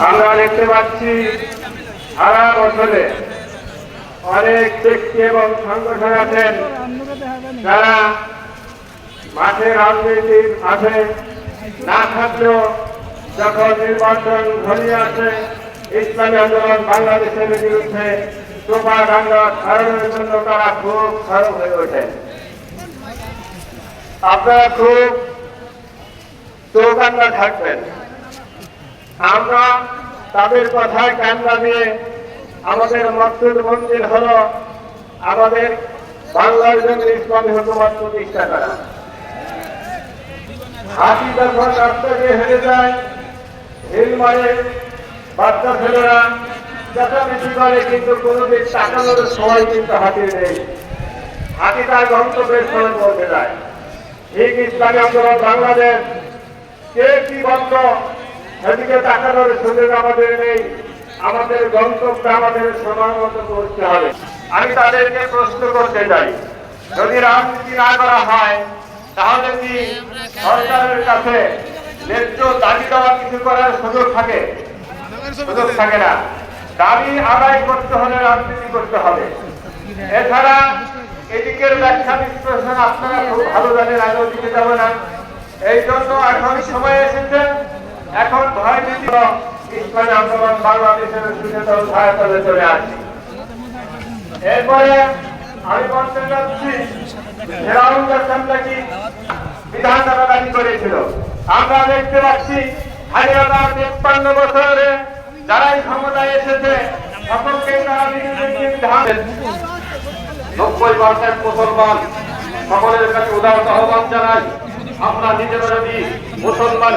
আমরা দেখতে পাচ্ছি সারা বছরে অনেক ব্যক্তি এবং সংগঠন আছেন যারা মাঠে রাজনীতির মাঠে না থাকলেও যখন নির্বাচন ঘনিয়ে আসে ইসলামী আন্দোলন বাংলাদেশের বিরুদ্ধে প্রোপাগান্ডা ছড়ানোর জন্য তারা খুব সরব হয়ে ওঠেন। আপনারা খুব চৌকান্না থাকবেন। আমরা তাদের কথায় কান্না দিয়ে আমাদের মকসুদ মন্দির হল আমাদের বাংলার জন্য ইসলামী হুকুমত প্রতিষ্ঠা করা। হাতি যখন রাস্তা দিয়ে হেরে যায়, হিল মারে, বাচ্চা ছেলেরা চেঁচামেচি করে, কিন্তু কোনোদিন তাকানোর সময় কিন্তু হাতির নেই। হাতি তার গন্তব্যের সময় বলতে যায়। ঠিক ইসলামী আন্দোলন বাংলাদেশ কে কি বন্ধ সেদিকে তাকানোর সুযোগ আমাদের নেই। আমাদের গন্তব্য আমাদের সময় মতো করতে হবে। আমি তাদেরকে প্রশ্ন করতে চাই, যদি রাজনীতি না করা হয় তাহলে কি সরকারের কাছে ন্যায্য দাবি দেওয়া কিছু করার সুযোগ থাকে? সুযোগ থাকে না। দাবি আদায় করতে হলে রাজনীতি করতে হবে। এছাড়া এদিকের ব্যাখ্যা বিশ্লেষণ আপনারা খুব ভালো জানেন, আমি ওদিকে যাব না। এই জন্য এখন সময় এসেছে, এখন ভয় নীতি ইসলামী আন্দোলন বাংলাদেশের সুযোগ সহায়তায় চলে আসছি। এরপরে আমি বলতে চাচ্ছি, ফেরাউন নাকি বিধানসভা দাবি করেছিল। আমরা দেখতে পাচ্ছি স্বাধীনতার 53 বছরে যারাই ক্ষমতায় এসেছে সকলকে তারা বিধান 90% মুসলমান সকলের কাছে উদারত আহ্বান জানাই, আমরা নিজেরা যদি মুসলমান